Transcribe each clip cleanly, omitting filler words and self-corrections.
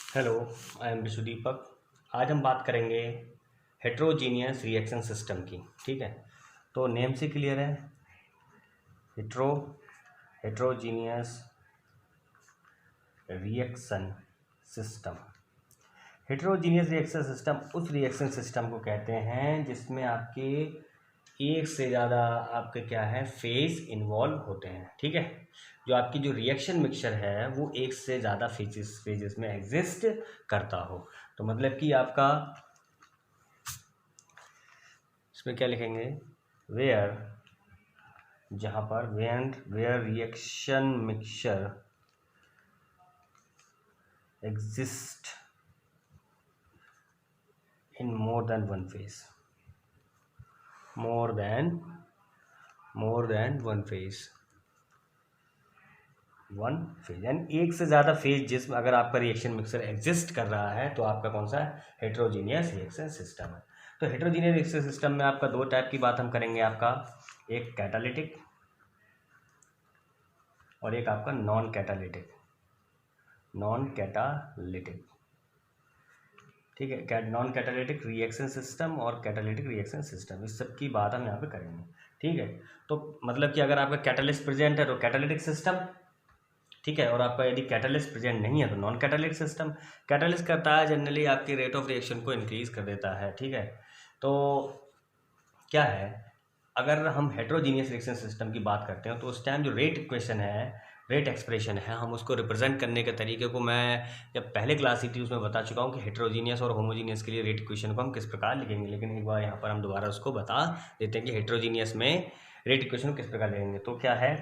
Hello, I am Vishu दीपक। आज हम बात करेंगे हेट्रोजीनियस रिएक्शन सिस्टम की। ठीक है, तो नेम से क्लियर है। Heterogeneous reaction system. Heterogeneous reaction system उस रिएक्शन सिस्टम को कहते हैं जिसमें आपके एक से ज़्यादा आपके क्या है फेज इन्वॉल्व होते हैं। ठीक है, जो आपकी जो रिएक्शन मिक्सचर है वो एक से ज़्यादा फेजेस में एग्जिस्ट करता हो। तो मतलब कि आपका इसमें क्या लिखेंगे, वेयर, जहाँ पर where reaction mixture exist in more than one phase, more than one phase यानी एक से ज़्यादा फेज जिसमें अगर आपका रिएक्शन मिक्सर एग्जिस्ट कर रहा है तो आपका कौन सा है, हेट्रोजीनियस रिएक्शन सिस्टम है। तो हेट्रोजीनियस रिएक्शन सिस्टम में आपका दो टाइप की बात हम करेंगे, आपका एक कैटालिटिक और एक आपका नॉन कैटालिटिक। ठीक है, नॉन कैटालिटिक रिएक्शन सिस्टम और कैटालिटिक रिएक्शन सिस्टम, इस सब की बात हम यहाँ पे करेंगे। ठीक है, तो मतलब कि अगर आपका कैटालिस्ट प्रेजेंट है तो कैटालिटिक सिस्टम, ठीक है, और आपका यदि कैटालिस्ट प्रेजेंट नहीं है तो नॉन कैटालिटिक सिस्टम। कैटालिस्ट करता है जनरली आपके रेट ऑफ रिएक्शन को इंक्रीज कर देता है। ठीक है, तो क्या है, अगर हम हेट्रोजीनियस रिएक्शन सिस्टम की बात करते हैं तो उस टाइम जो रेट इक्वेशन है, रेट एक्सप्रेशन है, हम उसको रिप्रेजेंट करने के तरीके को मैं जब पहले क्लास ही थी उसमें बता चुका हूँ कि हेट्रोजीनियस और होमोजीनियस के लिए रेट इक्वेशन को हम किस प्रकार लिखेंगे, लेकिन एक बार यहाँ पर हम दोबारा उसको बता देते हैं कि हेट्रोजीनियस में रेट इक्वेशन को किस प्रकार लिखेंगे। तो क्या है,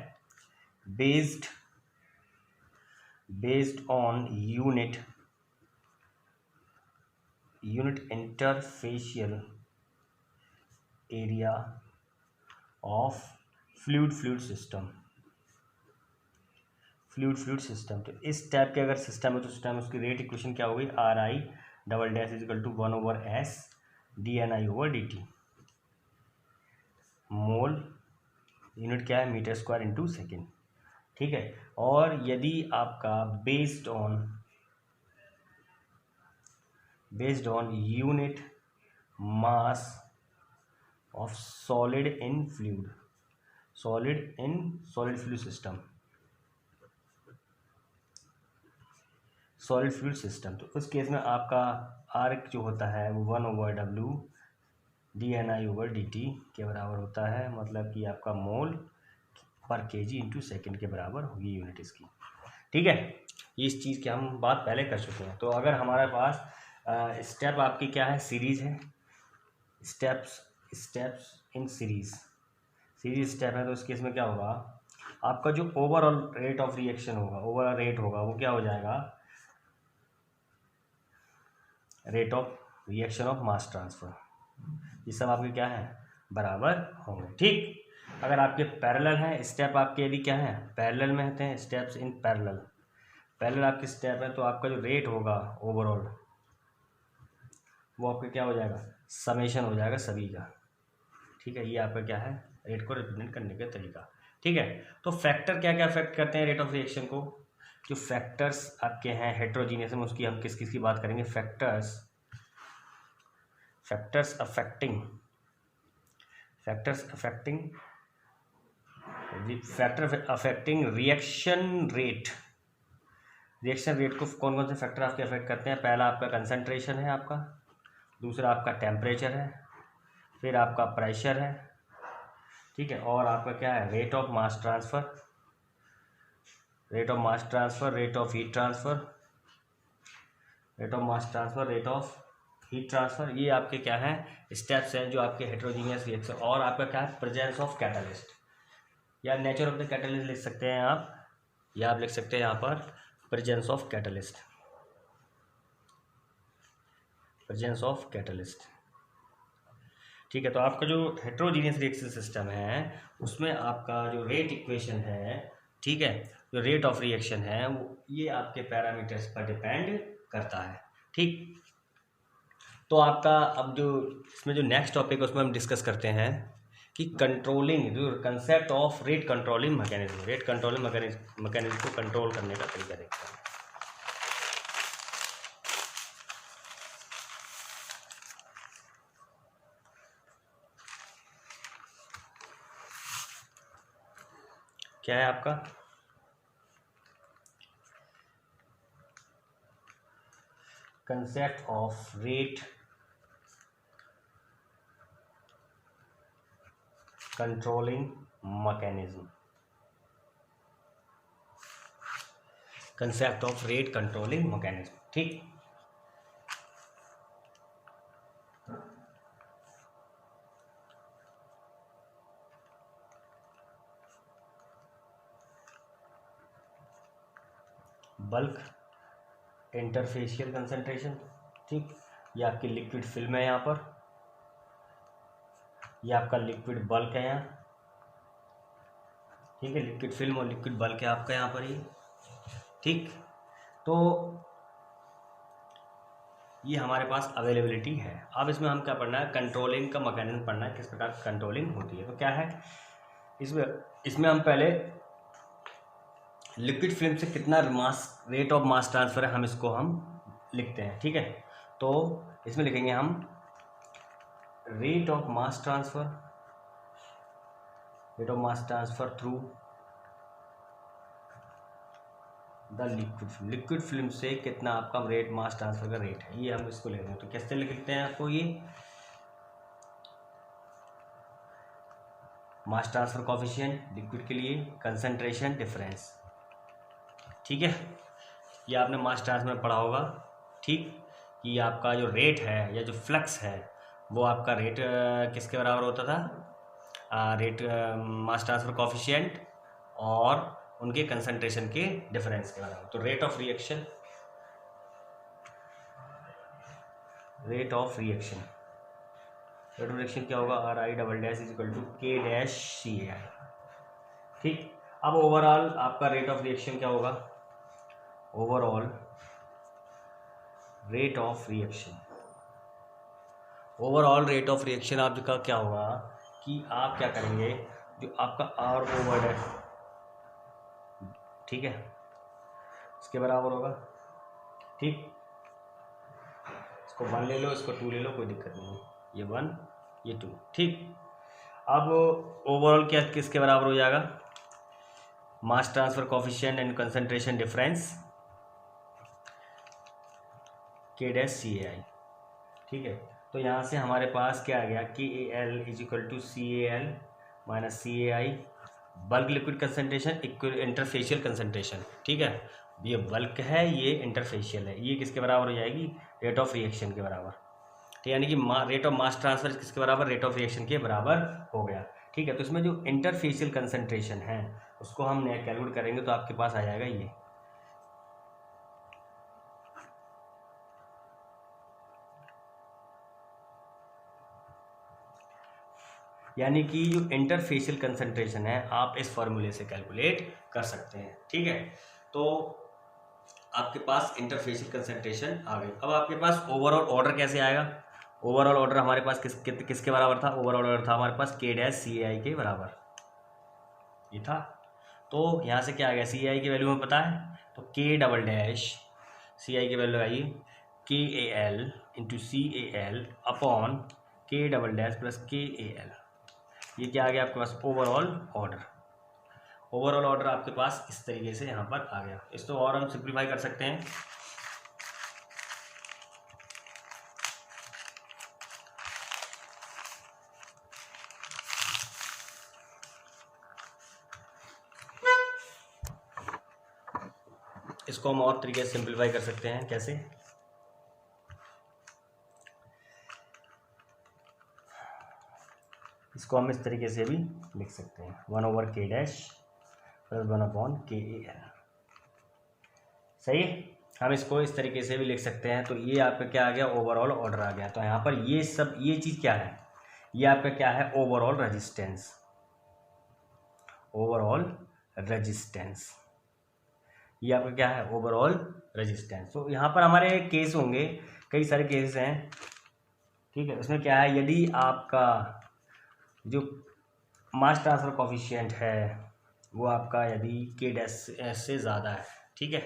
based on unit interfacial area of fluid system। तो इस टाइप के अगर सिस्टम है तो उस टाइम उसकी रेट इक्वेशन क्या होगी, RI=1/s/dni/dt। मोल यूनिट क्या है, मीटर स्क्वायर इंटू सेकेंड। ठीक है, और यदि आपका based on unit mass of solid fluid system, तो उस केस में आपका आर्क जो होता है वो 1/W/dni/dt के बराबर होता है। मतलब कि आपका मोल पर केजी इंटू सेकेंड के बराबर होगी यूनिट इसकी। ठीक है, इस चीज़ की हम बात पहले कर चुके हैं। तो अगर हमारे पास स्टेप आपकी क्या है, सीरीज है, स्टेप्स इन सीरीज स्टेप है, तो इस केस में क्या होगा, आपका जो ओवरऑल रेट ऑफ रिएक्शन होगा, ओवरऑल रेट होगा वो क्या हो जाएगा, rate of reaction of mass transfer. ये सब आपके क्या है, बराबर होंगे। ठीक, अगर आपके पैरेलल हैं स्टेप, आपके यदि क्या है पैरेलल में होते हैं, स्टेप्स इन पैरेलल आपके स्टेप है, तो आपका जो रेट होगा ओवरऑल वो आपका क्या हो जाएगा, समेशन हो जाएगा सभी का। ठीक है, ये आपका क्या है, रेट को रिप्रेजेंट करने का तरीका। ठीक है, तो फैक्टर क्या क्या अफेक्ट करते हैं रेट ऑफ रिएक्शन को, जो फैक्टर्स आपके हैं हेट्रोजीनियस में, उसकी हम किस किस की बात करेंगे, फैक्टर्स अफेक्टिंग रिएक्शन रेट को कौन कौन से फैक्टर आपके अफेक्ट करते हैं। पहला आपका कंसंट्रेशन है आपका, दूसरा आपका टेम्परेचर है, फिर आपका प्रेशर है, ठीक है, और आपका क्या है, rate of mass transfer, rate of heat transfer, ये आपके क्या है स्टेप्स हैं जो आपके हेट्रोजीनियस रिएक्शन। और आपका क्या है, प्रेजेंस ऑफ कैटलिस्ट, या नेचर ऑफ द कैटलिस्ट लिख सकते हैं आप, या आप लिख सकते हैं यहाँ पर प्रेजेंस ऑफ कैटलिस्ट। ठीक है, तो आपका जो हेट्रोजीनियस रिएक्शन सिस्टम है उसमें आपका जो रेट इक्वेशन है, ठीक है, जो रेट ऑफ रिएक्शन है वो ये आपके पैरामीटर्स पर डिपेंड करता है। ठीक, तो आपका अब जो इसमें जो नेक्स्ट टॉपिक है उसमें हम डिस्कस करते हैं कि कंट्रोलिंग, जो concept of rate controlling mechanism को कंट्रोल करने का तरीका देखते हैं। क्या है आपका concept of rate controlling mechanism, concept of rate controlling mechanism. ठीक, बल्क इंटरफेशियल कंसंट्रेशन, ठीक, ये आपकी लिक्विड फिल्म है यहाँ पर, ये आपका लिक्विड बल्क है यहाँ, ठीक है, लिक्विड फिल्म और लिक्विड बल्क है आपका यहाँ पर ये, ठीक। तो ये हमारे पास अवेलेबिलिटी है। अब इसमें हम क्या पढ़ना है, कंट्रोलिंग का मैकेनिज्म पढ़ना है, किस प्रकार कंट्रोलिंग होती है। तो क्या है इसमें हम पहले लिक्विड फिल्म से कितना मास, रेट ऑफ मास ट्रांसफर है, हम लिखते हैं, ठीक है। तो इसमें लिखेंगे हम rate of mass transfer through the liquid film से कितना आपका रेट मास ट्रांसफर का रेट है, ये हम इसको लिखेंगे। तो कैसे लिखते हैं आपको, ये मास ट्रांसफर कॉफिशिएंट लिक्विड के लिए, कंसंट्रेशन डिफरेंस, ठीक है, ये आपने मास ट्रांसफर में पढ़ा होगा, ठीक। ये आपका जो रेट है या जो फ्लक्स है वो आपका रेट किसके बराबर होता था, रेट मास ट्रांसफर कॉफिशिएंट और उनके कंसंट्रेशन के डिफरेंस के बराबर। तो रेट ऑफ रिएक्शन क्या होगा, RI∬K∆CAI, ठीक। अब ओवरऑल आपका रेट ऑफ रिएक्शन क्या होगा, ओवरऑल रेट ऑफ रिएक्शन आपका क्या होगा कि आप क्या करेंगे, जो आपका R ओवर है, ठीक है, इसके बराबर होगा, ठीक। इसको 1 ले लो, इसको 2 ले लो, कोई दिक्कत नहीं है, ये 1 ये 2, ठीक। अब ओवरऑल क्या किसके बराबर हो जाएगा, mass transfer coefficient and concentration difference K∆CAI, ठीक है। तो यहाँ से हमारे पास क्या आ गया, KAL = CAL - CAI, bulk liquid concentration interfacial concentration, ठीक है। ये बल्क है, ये इंटरफेशियल है, ये किसके बराबर हो जाएगी, रेट ऑफ रिएक्शन के बराबर, तो यानी कि रेट ऑफ मास ट्रांसफर किसके बराबर, रेट ऑफ रिएक्शन के बराबर हो गया, ठीक है। तो इसमें जो इंटरफेशियल कंसंट्रेशन है उसको हम कैलकुलेट करेंगे, तो आपके पास आ जाएगा ये, यानी कि जो इंटरफेशियल कंसंट्रेशन है आप इस फॉर्मूले से कैलकुलेट कर सकते हैं, ठीक है। तो आपके पास इंटरफेशियल कंसंट्रेशन आ गई। अब आपके पास ओवरऑल ऑर्डर कैसे आएगा, ओवरऑल ऑर्डर हमारे पास किसके बराबर था, ओवरऑल ऑर्डर था हमारे पास K∆CAI के बराबर, ये था। तो यहाँ से क्या आ गया, CAI की वैल्यू हमें पता है, तो K∆CAI की वैल्यू आई KAL × CAL upon K∆+ KAL, ये क्या आ गया आपके पास, ओवरऑल ऑर्डर आपके पास इस तरीके से यहाँ पर आ गया। इसको और हम सिंप्लीफाई कर सकते हैं, इसको हम और तरीके से सिंप्लीफाई कर सकते हैं, कैसे, इसको हम इस तरीके से भी लिख सकते हैं, 1/K' + 1/KAL, सही है। हम इसको इस तरीके से भी लिख सकते हैं। तो ये आपका क्या आ गया, ओवरऑल ऑर्डर आ गया। तो यहाँ पर ये चीज़ क्या है, ये आपका क्या है, ओवरऑल रेजिस्टेंस, ये आपका क्या है, ओवरऑल रेजिस्टेंस। तो यहाँ पर हमारे केस होंगे, कई सारे केसेस हैं, ठीक है। उसमें क्या है, यदि आपका जो मास ट्रांसफर कॉफिशिएंट है वो आपका यदि K' से ज़्यादा है, ठीक है,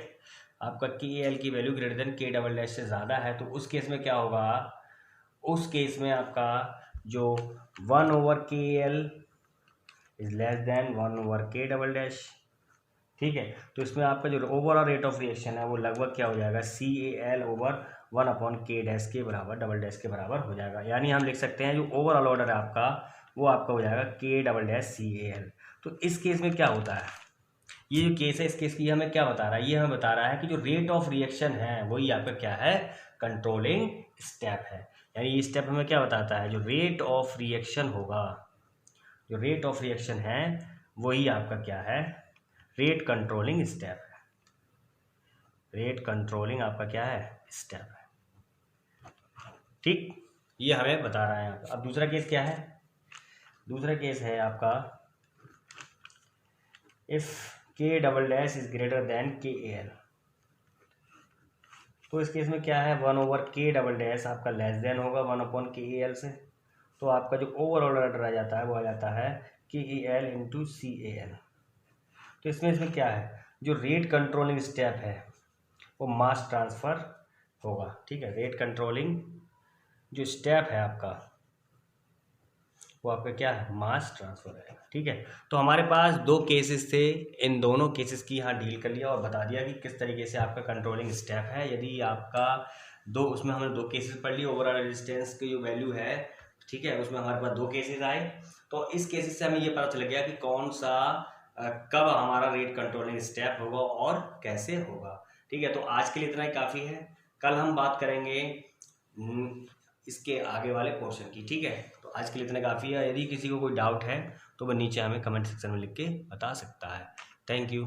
आपका KAL की वैल्यू ग्रेटर देन K∆' से ज़्यादा है, तो उस केस में क्या होगा, उस केस में आपका जो 1/KAL > 1/K∆, ठीक है। तो इसमें आपका जो ओवरऑल रेट ऑफ रिएक्शन है वो लगभग क्या हो जाएगा, CAL/1/K डैश के बराबर, डबल डैश के बराबर हो जाएगा। यानी हम लिख सकते हैं जो ओवरऑल ऑर्डर है आपका वो आपका हो जाएगा K डबल डैश CAL। तो इस केस में क्या होता है, ये जो केस है इस केस की हमें क्या बता रहा है, ये हमें बता रहा है कि जो रेट ऑफ रिएक्शन है वही आपका क्या है, कंट्रोलिंग स्टेप है। यानी ये स्टेप हमें क्या बताता है, जो रेट ऑफ रिएक्शन होगा, जो रेट ऑफ रिएक्शन है वही आपका क्या है, रेट कंट्रोलिंग स्टेप है। रेट कंट्रोलिंग आपका क्या है, स्टेप है। ठीक, ये हमें बता रहा है। अब दूसरा केस क्या है, दूसरा केस है आपका if K double dash is greater than KAL। तो इस केस में क्या है, 1/K डबल डैश आपका लेस देन होगा 1/KAL से। तो आपका जो ओवरऑल ऑर्डर आ जाता है वो आ जाता है KAL/CAL। तो इसमें क्या है, जो रेट कंट्रोलिंग स्टेप है वो मास ट्रांसफ़र होगा। ठीक है, रेट कंट्रोलिंग जो स्टेप है आपका वो आपका क्या है, मास ट्रांसफ़र है। ठीक है, तो हमारे पास दो केसेस थे, इन दोनों केसेस की यहाँ डील कर लिया और बता दिया कि किस तरीके से आपका कंट्रोलिंग स्टेप है। यदि आपका दो, उसमें हमने दो केसेस पढ़ लिए, ओवरऑल रेजिस्टेंस की जो वैल्यू है, ठीक है, उसमें हमारे पास दो केसेस आए। तो इस केसेस से हमें ये पता चल गया कि कौन सा कब हमारा रेट कंट्रोलिंग स्टेप होगा और कैसे होगा। ठीक है, तो आज के लिए इतना ही काफ़ी है। कल हम बात करेंगे इसके आगे वाले पोर्शन की। ठीक है, तो आज के लिए इतना काफ़ी है। यदि किसी को कोई डाउट है तो वह नीचे हमें कमेंट सेक्शन में लिख के बता सकता है। Thank you.